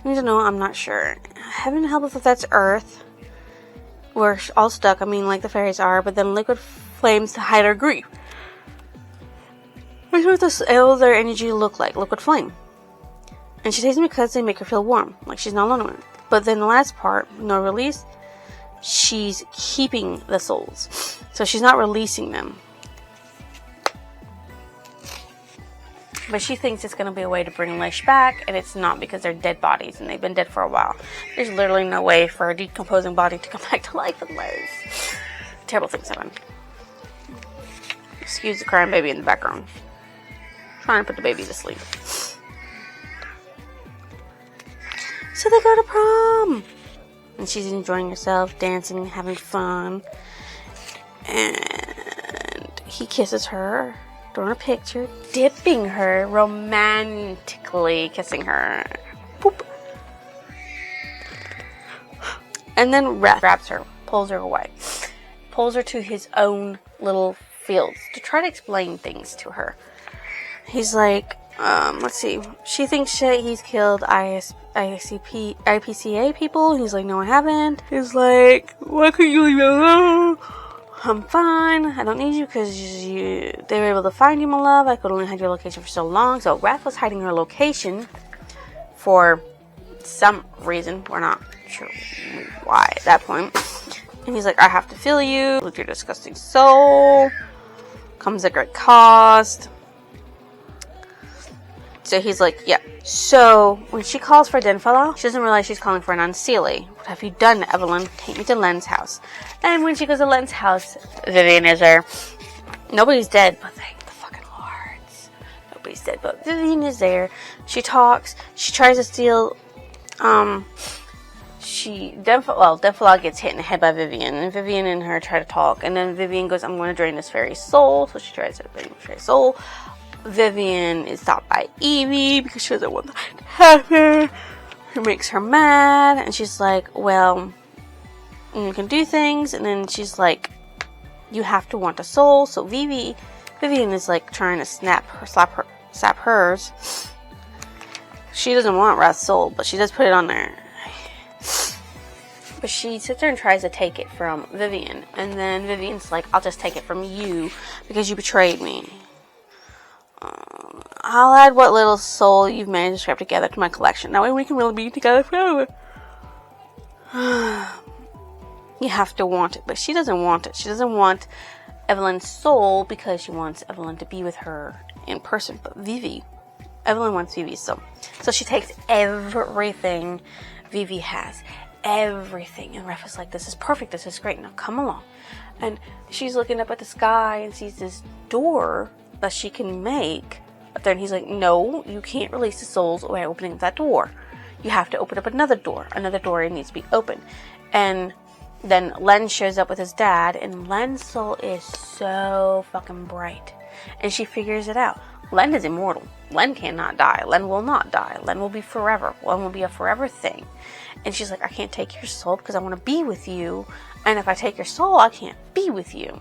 I don't know, I'm not sure. Heaven help us if that's Earth. We're all stuck, I mean, like the fairies are, but then liquid flames to hide our grief. What does their energy look like? Liquid flame. And she takes them because they make her feel warm, like she's not alone. But then the last part, no release, she's keeping the souls. So she's not releasing them. But she thinks it's going to be a way to bring Lish back, and it's not because they're dead bodies, and they've been dead for a while. There's literally no way for a decomposing body to come back to life unless terrible things happen. Excuse the crying baby in the background. Trying to put the baby to sleep. So they go to prom! And she's enjoying herself, dancing, having fun. And he kisses her. Drawing a picture, dipping her, romantically kissing her. Boop. And then Reth grabs her, pulls her away. Pulls her to his own little fields to try to explain things to her. He's like, let's see. She thinks he's killed IPCA people. He's like, no, I haven't. He's like, why couldn't you leave me alone? I'm fine. I don't need you because they were able to find you, my love. I could only hide your location for so long. So Reth was hiding her location for some reason. We're not sure why at that point. And he's like, I have to feel you. Look, your disgusting soul. Comes at great cost. So he's like, yeah. So when she calls for Dinfala, she doesn't realize she's calling for an unseelie. What have you done, Evelyn? Take me to Len's house. And when she goes to Len's house, Vivian is there. Nobody's dead, but thank the fucking lords. Nobody's dead, but Vivian is there. She talks. She tries to steal. Dinfala gets hit in the head by Vivian, and Vivian and her try to talk. And then Vivian goes, I'm going to drain this fairy's soul. So she tries to drain the fairy's soul. Vivian is stopped by Evie because she doesn't want that to happen. Who makes her mad, and she's like, well, you can do things, and then she's like, you have to want a soul. So Vivian is like trying to slap hers. She doesn't want Rath's soul, but she does put it on there. But she sits there and tries to take it from Vivian, and then Vivian's like, I'll just take it from you because you betrayed me. I'll add what little soul you've managed to scrap together to my collection. That way we can really be together forever. You have to want it. But she doesn't want it. She doesn't want Evelyn's soul because she wants Evelyn to be with her in person. But Evelyn wants Vivi's soul. So she takes everything Vivi has. Everything. And Ref is like, this is perfect. This is great. Now come along. And she's looking up at the sky and sees this door that she can make. But then he's like, no, you can't release the souls by opening up that door. You have to open up another door. Another door needs to be open. And then Len shows up with his dad, and Len's soul is so fucking bright. And she figures it out. Len is immortal. Len cannot die. Len will not die. Len will be forever. Len will be a forever thing. And she's like, I can't take your soul because I want to be with you. And if I take your soul, I can't be with you.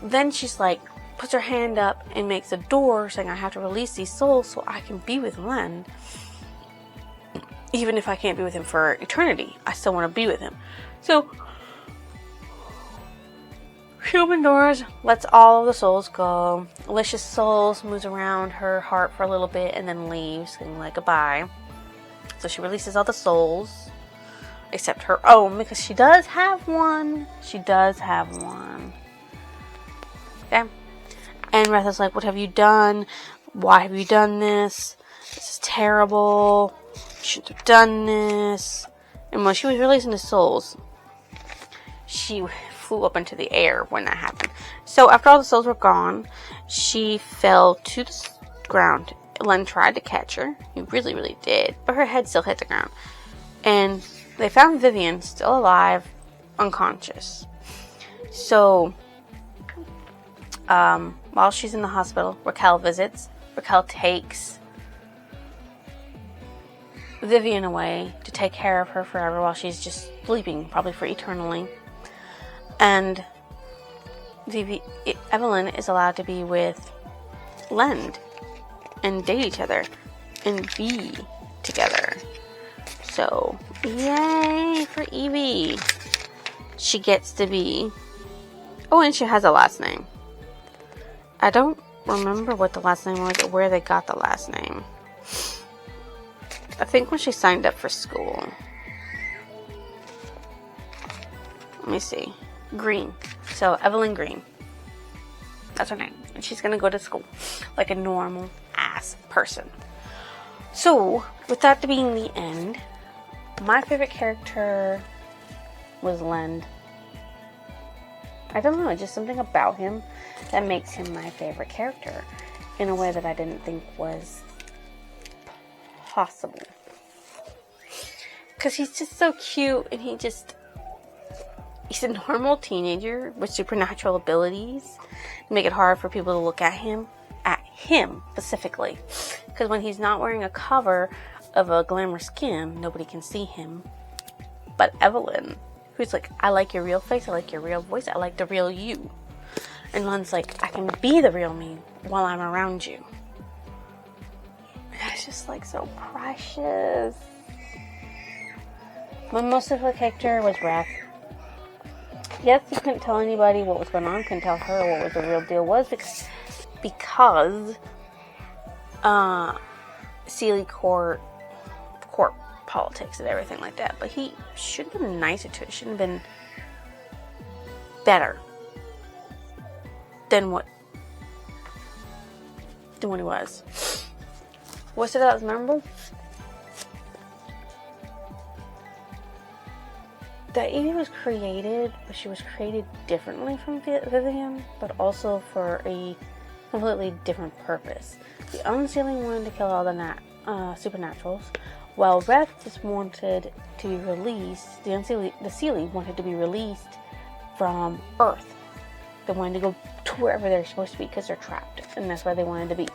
Then she's like, puts her hand up and makes a door saying, I have to release these souls so I can be with Len. Even if I can't be with him for eternity, I still want to be with him. So she opens doors, lets all of the souls go. Alicia's souls moves around her heart for a little bit and then leaves, saying like goodbye. So she releases all the souls, except her own, because she does have one. Okay? And Retha's like, what have you done? Why have you done this? This is terrible. You shouldn't have done this. And when she was releasing the souls, she flew up into the air when that happened. So after all the souls were gone, she fell to the ground. Len tried to catch her. He really, really did. But her head still hit the ground. And they found Vivian still alive, unconscious. So while she's in the hospital, Raquel visits. Raquel takes Vivian away to take care of her forever while she's just sleeping, probably for eternally. And Evelyn is allowed to be with Len and date each other and be together. So, yay for Evie. She gets to be... Oh, and she has a last name. I don't remember what the last name was or where they got the last name. I think when she signed up for school. Let me see. Green. So, Evelyn Green. That's her name. And she's gonna go to school like a normal ass person. So, with that being the end, my favorite character was Len. I don't know, just something about him that makes him my favorite character in a way that I didn't think was possible. Because he's just so cute, and he's a normal teenager with supernatural abilities to make it hard for people to look at him specifically. Because when he's not wearing a cover of a glamour skin, nobody can see him. But Evelyn, who's like, I like your real face, I like your real voice, I like the real you. And Len's like, I can be the real me while I'm around you. It's just like so precious. My most favorite character was Wrath. Yes, he couldn't tell anybody what was going on, couldn't tell her what the real deal was because Sealy Court politics and everything like that. But he should have been nicer to it. Should have been better than what he was. What stood out as memorable? That Evie was created, but she was created differently from Vivian, but also for a completely different purpose. The Unsealing wanted to kill all the supernaturals, while Reth just wanted to be released. The Sealy wanted to be released from Earth. They wanted to go to wherever they're supposed to be because they're trapped, and that's where they wanted to be.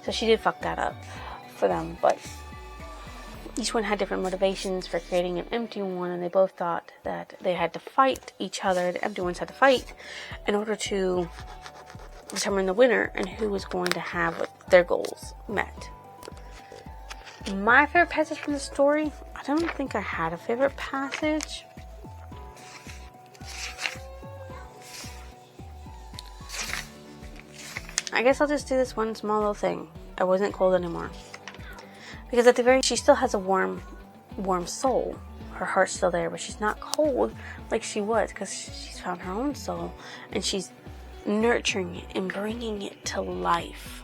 So she did fuck that up for them, but each one had different motivations for creating an empty one, and they both thought that they had to fight each other. The empty ones had to fight in order to determine the winner and who was going to have their goals met. My favorite passage from the story, I don't think I had a favorite passage. I guess I'll just do this one small little thing. I wasn't cold anymore. Because at the very, she still has a warm soul. Her heart's still there, but she's not cold like she was because she's found her own soul and she's nurturing it and bringing it to life.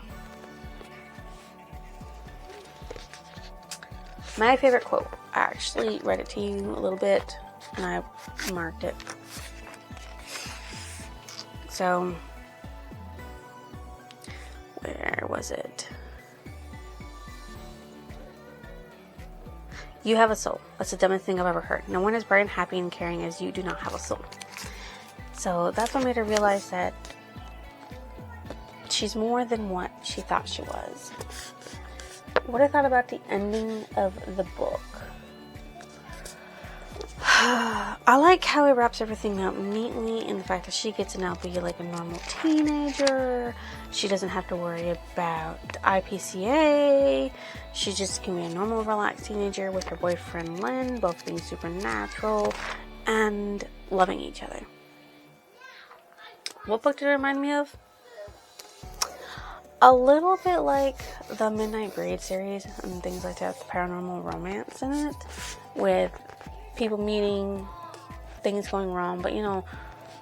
My favorite quote, I actually read it to you a little bit and I marked it. So, where was it? You have a soul. That's the dumbest thing I've ever heard. No one as bright and happy and caring as you do not have a soul. So that's what made her realize that she's more than what she thought she was. What I thought about the ending of the book. I like how it wraps everything up neatly in the fact that she gets to now be like a normal teenager. She doesn't have to worry about IPCA. She just can be a normal, relaxed teenager with her boyfriend Len, both being supernatural and loving each other. What book did it remind me of? A little bit like the Midnight Braid series and things like that, the paranormal romance in it, with people meeting, things going wrong, but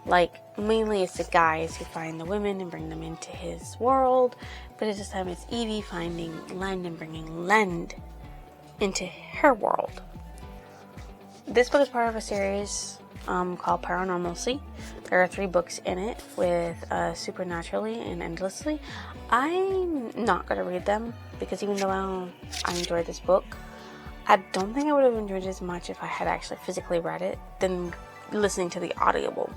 like mainly it's the guys who find the women and bring them into his world, but at this time it's Evie finding Len and bringing Len into her world. This book is part of a series called Paranormalcy. There are 3 books in it with Supernaturally and Endlessly. I'm not going to read them because even though I enjoyed this book, I don't think I would have enjoyed it as much if I had actually physically read it than listening to the audible.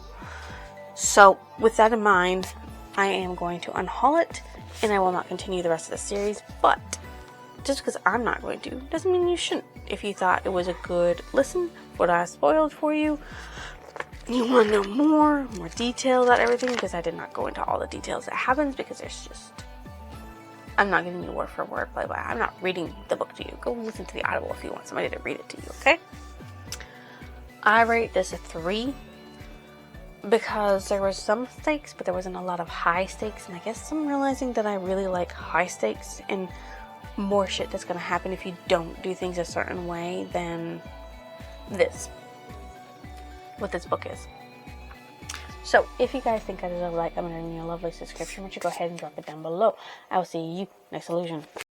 So, with that in mind, I am going to unhaul it, and I will not continue the rest of the series, but just because I'm not going to, doesn't mean you shouldn't. If you thought it was a good listen, what I spoiled for you, you want to know more detail about everything, because I did not go into all the details that happens, because there's just... I'm not giving you word for word play by. I'm not reading the book to you. Go listen to the audible if you want somebody to read it to you, okay? I rate this a 3 because there was some stakes, but there wasn't a lot of high stakes, and I guess I'm realizing that I really like high stakes and more shit that's gonna happen if you don't do things a certain way than what this book is. So, if you guys think I deserve a like, I'm going to give you a lovely subscription. Why don't you go ahead and drop it down below. I will see you next illusion.